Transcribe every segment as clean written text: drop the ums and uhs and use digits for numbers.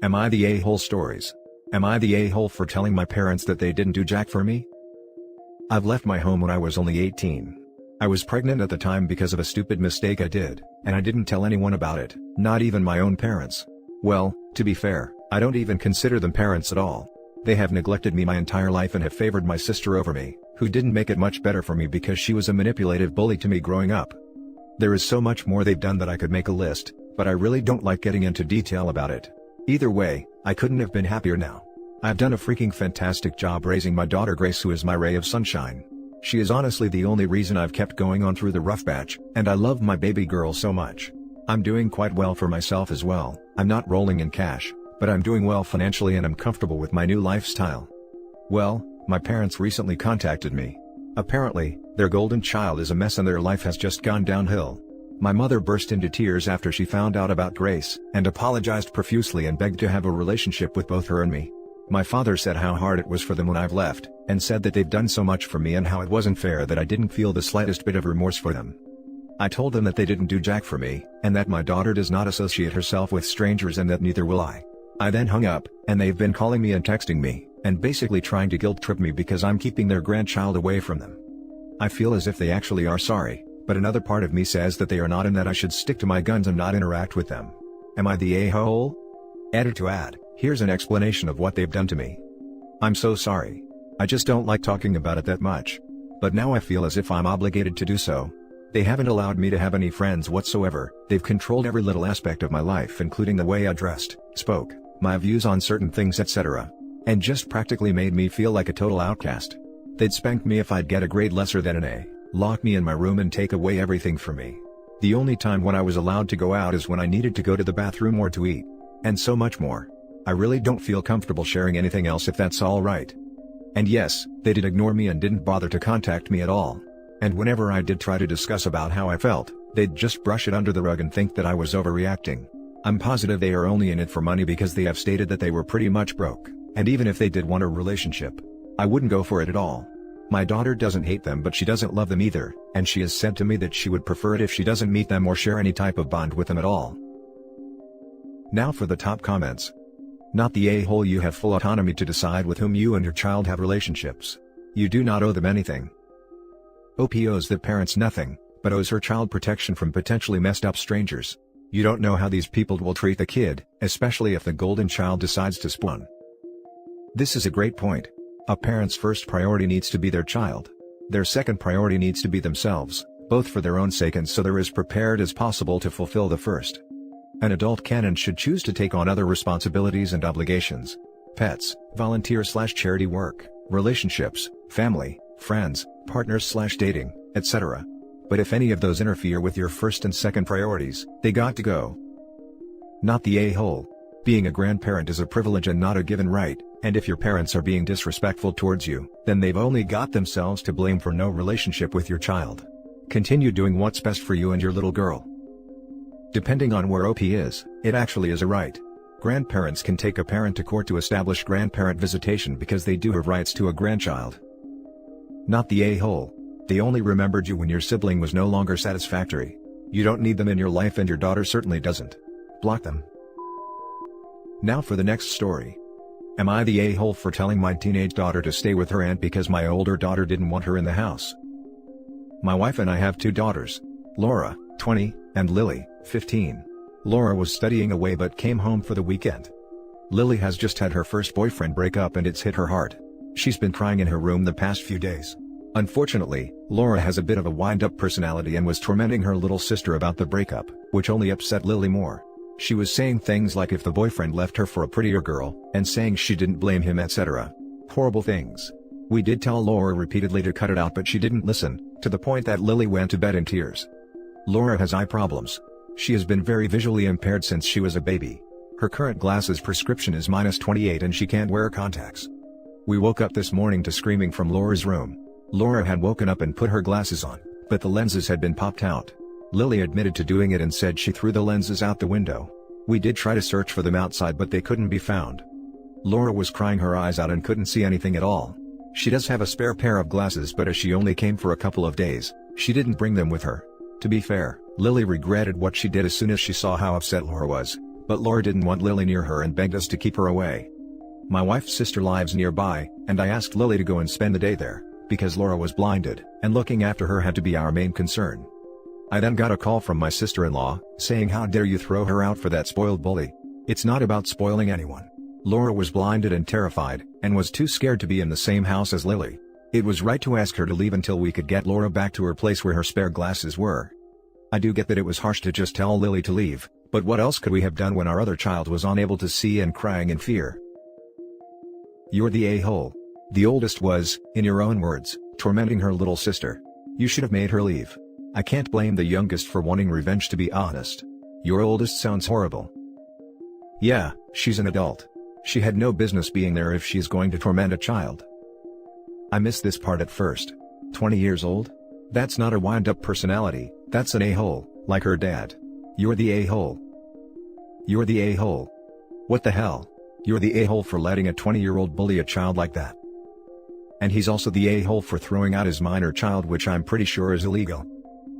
Am I the a-hole stories? Am I the a-hole for telling my parents that they didn't do jack for me? I've left my home when I was only 18. I was pregnant at the time because of a stupid mistake I did, and I didn't tell anyone about it, not even my own parents. Well, to be fair, I don't even consider them parents at all. They have neglected me my entire life and have favored my sister over me, who didn't make it much better for me because she was a manipulative bully to me growing up. There is so much more they've done that I could make a list, but I really don't like getting into detail about it. Either way, I couldn't have been happier now. I've done a freaking fantastic job raising my daughter Grace, who is my ray of sunshine. She is honestly the only reason I've kept going on through the rough patch, and I love my baby girl so much. I'm doing quite well for myself as well. I'm not rolling in cash, but I'm doing well financially and I'm comfortable with my new lifestyle. Well, my parents recently contacted me. Apparently, their golden child is a mess and their life has just gone downhill. My mother burst into tears after she found out about Grace, and apologized profusely and begged to have a relationship with both her and me. My father said how hard it was for them when I've left, and said that they've done so much for me and how it wasn't fair that I didn't feel the slightest bit of remorse for them. I told them that they didn't do jack for me, and that my daughter does not associate herself with strangers and that neither will I. I then hung up, and they've been calling me and texting me, and basically trying to guilt trip me because I'm keeping their grandchild away from them. I feel as if they actually are sorry, but another part of me says that they are not and that I should stick to my guns and not interact with them. Am I the a-hole? Editor to add, here's an explanation of what they've done to me. I'm so sorry. I just don't like talking about it that much. But now I feel as if I'm obligated to do so. They haven't allowed me to have any friends whatsoever. They've controlled every little aspect of my life, including the way I dressed, spoke, my views on certain things, etc. And just practically made me feel like a total outcast. They'd spank me if I'd get a grade lesser than an A, lock me in my room and take away everything from me. The only time when I was allowed to go out is when I needed to go to the bathroom or to eat. And so much more. I really don't feel comfortable sharing anything else if that's alright. And yes, they did ignore me and didn't bother to contact me at all. And whenever I did try to discuss about how I felt, they'd just brush it under the rug and think that I was overreacting. I'm positive they are only in it for money because they have stated that they were pretty much broke, and even if they did want a relationship, I wouldn't go for it at all. My daughter doesn't hate them, but she doesn't love them either, and she has said to me that she would prefer it if she doesn't meet them or share any type of bond with them at all. Now for the top comments. Not the a-hole. You have full autonomy to decide with whom you and your child have relationships. You do not owe them anything. OP owes the parents nothing, but owes her child protection from potentially messed up strangers. You don't know how these people will treat the kid, especially if the golden child decides to spawn. This is a great point. A parent's first priority needs to be their child. Their second priority needs to be themselves, both for their own sake and so they're as prepared as possible to fulfill the first. An adult can and should choose to take on other responsibilities and obligations. Pets, volunteer/charity work, relationships, family, friends, partners/dating, etc. But if any of those interfere with your first and second priorities, they got to go. Not the a-hole. Being a grandparent is a privilege and not a given right, and if your parents are being disrespectful towards you, then they've only got themselves to blame for no relationship with your child. Continue doing what's best for you and your little girl. Depending on where OP is, it actually is a right. Grandparents can take a parent to court to establish grandparent visitation because they do have rights to a grandchild. Not the a-hole. They only remembered you when your sibling was no longer satisfactory. You don't need them in your life and your daughter certainly doesn't. Block them. Now for the next story. Am I the a-hole for telling my teenage daughter to stay with her aunt because my older daughter didn't want her in the house? My wife and I have two daughters, Laura, 20, and Lily, 15. Laura was studying away but came home for the weekend. Lily has just had her first boyfriend break up and it's hit her hard. She's been crying in her room the past few days. Unfortunately, Laura has a bit of a wind-up personality and was tormenting her little sister about the breakup, which only upset Lily more. She was saying things like if the boyfriend left her for a prettier girl, and saying she didn't blame him, etc. Horrible things. We did tell Laura repeatedly to cut it out but she didn't listen, to the point that Lily went to bed in tears. Laura has eye problems. She has been very visually impaired since she was a baby. Her current glasses prescription is -28 and she can't wear contacts. We woke up this morning to screaming from Laura's room. Laura had woken up and put her glasses on, but the lenses had been popped out. Lily admitted to doing it and said she threw the lenses out the window. We did try to search for them outside but they couldn't be found. Laura was crying her eyes out and couldn't see anything at all. She does have a spare pair of glasses but as she only came for a couple of days, she didn't bring them with her. To be fair, Lily regretted what she did as soon as she saw how upset Laura was, But Laura didn't want Lily near her and begged us to keep her away. My wife's sister lives nearby, and I asked Lily to go and spend the day there, because Laura was blinded, and looking after her had to be our main concern. I then got a call from my sister-in-law, saying how dare you throw her out for that spoiled bully. It's not about spoiling anyone. Laura was blinded and terrified, and was too scared to be in the same house as Lily. It was right to ask her to leave until we could get Laura back to her place where her spare glasses were. I do get that it was harsh to just tell Lily to leave, but what else could we have done when our other child was unable to see and crying in fear? You're the a-hole. The oldest was, in your own words, tormenting her little sister. You should have made her leave. I can't blame the youngest for wanting revenge, to be honest. Your oldest sounds horrible. Yeah, she's an adult. She had no business being there if she's going to torment a child. I missed this part at first. 20 years old? That's not a wind-up personality, that's an a-hole, like her dad. You're the a-hole. You're the a-hole. What the hell? You're the a-hole for letting a 20-year-old bully a child like that. And he's also the a-hole for throwing out his minor child, which I'm pretty sure is illegal.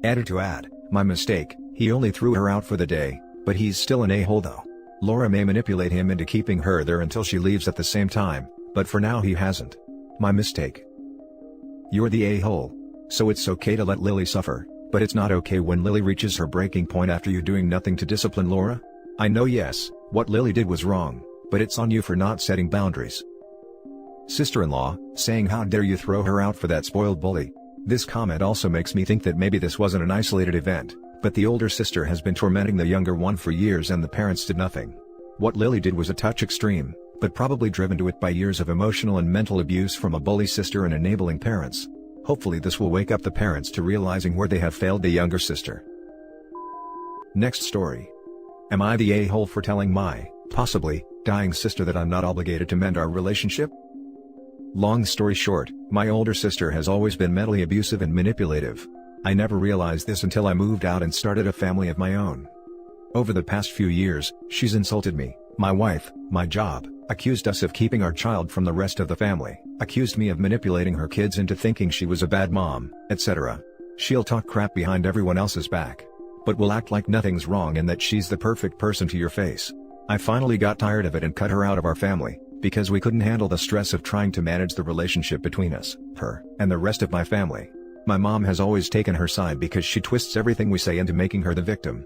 Added to add, my mistake, he only threw her out for the day, but he's still an a-hole though. Laura may manipulate him into keeping her there until she leaves at the same time, but for now he hasn't. My mistake. You're the a-hole. So it's okay to let Lily suffer, but it's not okay when Lily reaches her breaking point after you doing nothing to discipline Laura? I know, yes, what Lily did was wrong, but it's on you for not setting boundaries. Sister-in-law, saying how dare you throw her out for that spoiled bully. This comment also makes me think that maybe this wasn't an isolated event, but the older sister has been tormenting the younger one for years and the parents did nothing. What Lily did was a touch extreme, but probably driven to it by years of emotional and mental abuse from a bully sister and enabling parents. Hopefully this will wake up the parents to realizing where they have failed the younger sister. Next story. Am I the a-hole for telling my, possibly, dying sister that I'm not obligated to mend our relationship? Long story short, my older sister has always been mentally abusive and manipulative. I never realized this until I moved out and started a family of my own. Over the past few years, she's insulted me, my wife, my job, accused us of keeping our child from the rest of the family, accused me of manipulating her kids into thinking she was a bad mom, etc. She'll talk crap behind everyone else's back, but will act like nothing's wrong and that she's the perfect person to your face. I finally got tired of it and cut her out of our family, because we couldn't handle the stress of trying to manage the relationship between us, her, and the rest of my family. My mom has always taken her side because she twists everything we say into making her the victim.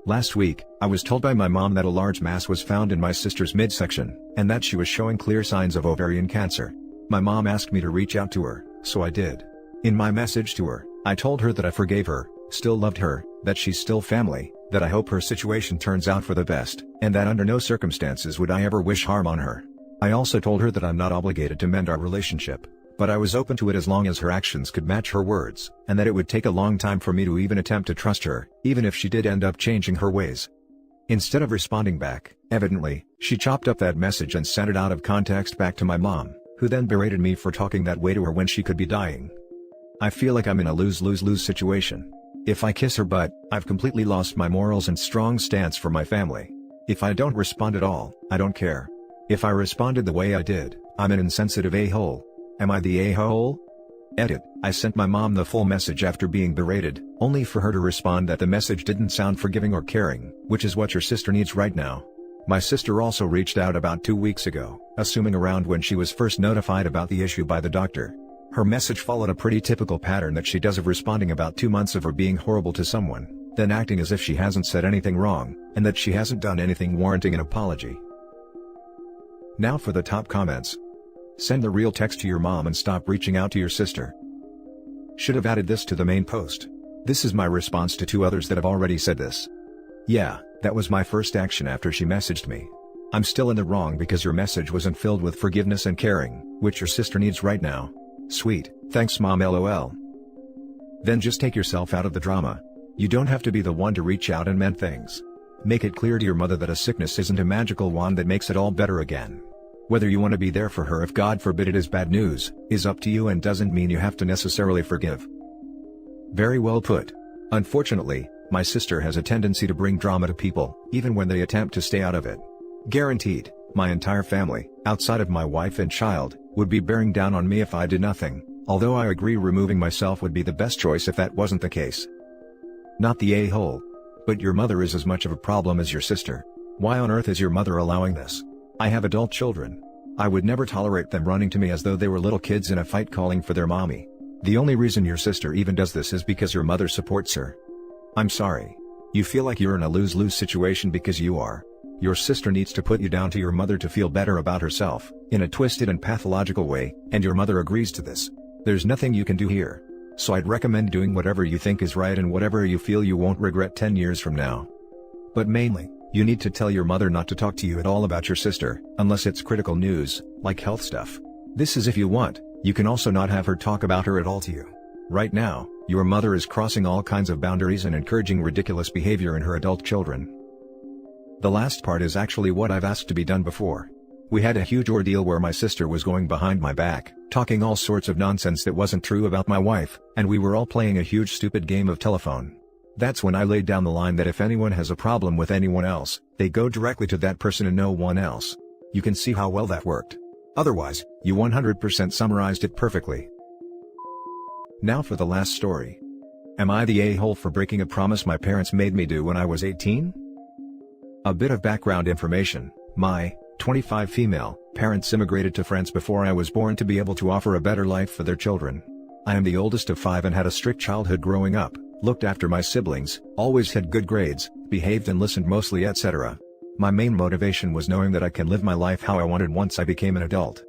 Last week, I was told by my mom that a large mass was found in my sister's midsection, and that she was showing clear signs of ovarian cancer. My mom asked me to reach out to her, so I did. In my message to her, I told her that I forgave her, still loved her, that she's still family, that I hope her situation turns out for the best, and that under no circumstances would I ever wish harm on her. I also told her that I'm not obligated to mend our relationship, but I was open to it as long as her actions could match her words, and that it would take a long time for me to even attempt to trust her, even if she did end up changing her ways. Instead of responding back, evidently, she chopped up that message and sent it out of context back to my mom, who then berated me for talking that way to her when she could be dying. I feel like I'm in a lose-lose-lose situation. If I kiss her butt, I've completely lost my morals and strong stance for my family. If I don't respond at all, I don't care. If I responded the way I did, I'm an insensitive a-hole. Am I the a-hole? Edit. I sent my mom the full message after being berated, only for her to respond that the message didn't sound forgiving or caring, which is what your sister needs right now. My sister also reached out about 2 weeks ago, assuming around when she was first notified about the issue by the doctor. Her message followed a pretty typical pattern that she does of responding about 2 months of her being horrible to someone, then acting as if she hasn't said anything wrong, and that she hasn't done anything warranting an apology. Now for the top comments. Send the real text to your mom and stop reaching out to your sister. Should have added this to the main post. This is my response to 2 others that have already said this. Yeah, that was my first action after she messaged me. I'm still in the wrong because your message wasn't filled with forgiveness and caring, which your sister needs right now. Sweet, thanks mom lol. Then just take yourself out of the drama. You don't have to be the one to reach out and mend things. Make it clear to your mother that a sickness isn't a magical wand that makes it all better again. Whether you want to be there for her if God forbid it is bad news, is up to you and doesn't mean you have to necessarily forgive. Very well put. Unfortunately, my sister has a tendency to bring drama to people, even when they attempt to stay out of it. Guaranteed, my entire family, outside of my wife and child, would be bearing down on me if I did nothing, although I agree removing myself would be the best choice if that wasn't the case. Not the a-hole. But your mother is as much of a problem as your sister. Why on earth is your mother allowing this? I have adult children. I would never tolerate them running to me as though they were little kids in a fight calling for their mommy. The only reason your sister even does this is because your mother supports her. I'm sorry. You feel like you're in a lose-lose situation because you are. Your sister needs to put you down to your mother to feel better about herself, in a twisted and pathological way, and your mother agrees to this. There's nothing you can do here. So I'd recommend doing whatever you think is right and whatever you feel you won't regret 10 years from now. But mainly, you need to tell your mother not to talk to you at all about your sister, unless it's critical news, like health stuff. This is if you want. You can also not have her talk about her at all to you. Right now, your mother is crossing all kinds of boundaries and encouraging ridiculous behavior in her adult children. The last part is actually what I've asked to be done before. We had a huge ordeal where my sister was going behind my back, talking all sorts of nonsense that wasn't true about my wife, and we were all playing a huge stupid game of telephone. That's when I laid down the line that if anyone has a problem with anyone else, they go directly to that person and no one else. You can see how well that worked. Otherwise, you 100% summarized it perfectly. Now for the last story. Am I the a-hole for breaking a promise my parents made me do when I was 18? A bit of background information. My 25 female parents immigrated to France before I was born to be able to offer a better life for their children. I am the oldest of 5 and had a strict childhood growing up, looked after my siblings, always had good grades, behaved and listened mostly, etc. My main motivation was knowing that I can live my life how I wanted once I became an adult.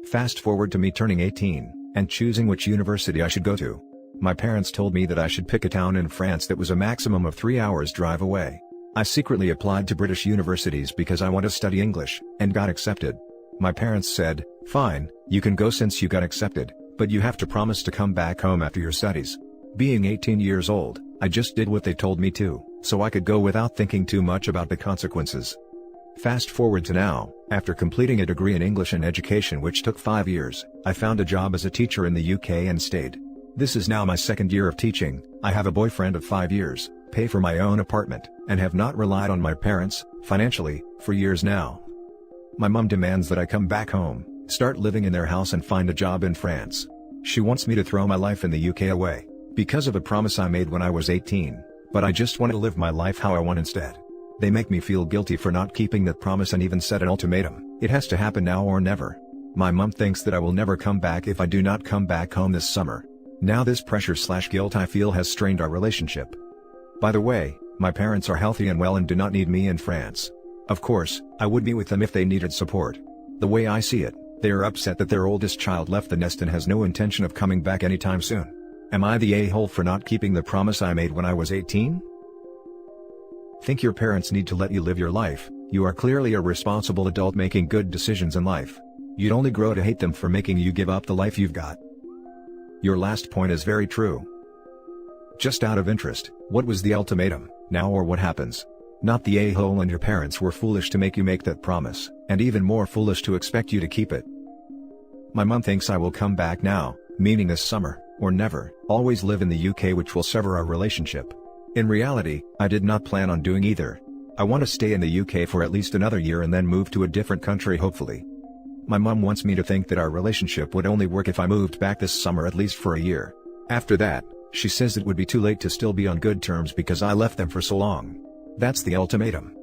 Fast forward to me turning 18, and choosing which university I should go to. My parents told me that I should pick a town in France that was a maximum of 3 hours drive away. I secretly applied to British universities because I want to study English, and got accepted. My parents said, "Fine, you can go since you got accepted, but you have to promise to come back home after your studies." Being 18 years old, I just did what they told me to, so I could go without thinking too much about the consequences. Fast forward to now, after completing a degree in English and education which took 5 years, I found a job as a teacher in the UK and stayed. This is now my 2nd year of teaching. I have a boyfriend of 5 years, pay for my own apartment, and have not relied on my parents, financially, for years now. My mum demands that I come back home, start living in their house and find a job in France. She wants me to throw my life in the UK away, because of a promise I made when I was 18, but I just want to live my life how I want instead. They make me feel guilty for not keeping that promise and even set an ultimatum: it has to happen now or never. My mum thinks that I will never come back if I do not come back home this summer. Now this pressure/guilt I feel has strained our relationship. By the way, my parents are healthy and well and do not need me in France. Of course, I would be with them if they needed support. The way I see it, they are upset that their oldest child left the nest and has no intention of coming back anytime soon. Am I the a-hole for not keeping the promise I made when I was 18? Think your parents need to let you live your life. You are clearly a responsible adult making good decisions in life. You'd only grow to hate them for making you give up the life you've got. Your last point is very true. Just out of interest, what was the ultimatum, now or what happens? Not the a-hole and your parents were foolish to make you make that promise, and even more foolish to expect you to keep it. My mum thinks I will come back now, meaning this summer, or never, always live in the UK, which will sever our relationship. In reality, I did not plan on doing either. I want to stay in the UK for at least another year and then move to a different country hopefully. My mum wants me to think that our relationship would only work if I moved back this summer at least for a year. After that, she says it would be too late to still be on good terms because I left them for so long. That's the ultimatum.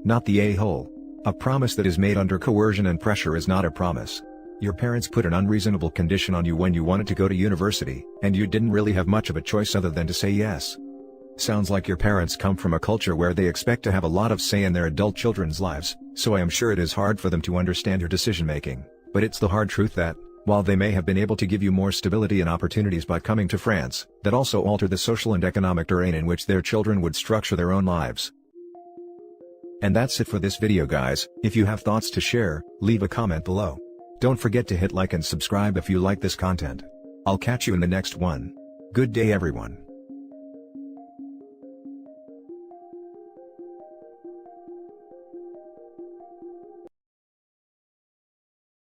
Not the a-hole. A promise that is made under coercion and pressure is not a promise. Your parents put an unreasonable condition on you when you wanted to go to university, and you didn't really have much of a choice other than to say yes. Sounds like your parents come from a culture where they expect to have a lot of say in their adult children's lives, so I am sure it is hard for them to understand your decision-making, but it's the hard truth that, while they may have been able to give you more stability and opportunities by coming to France, that also alter the social and economic terrain in which their children would structure their own lives. And that's it for this video, guys. If you have thoughts to share, leave a comment below. Don't forget to hit like and subscribe if you like this content. I'll catch you in the next one. Good day everyone.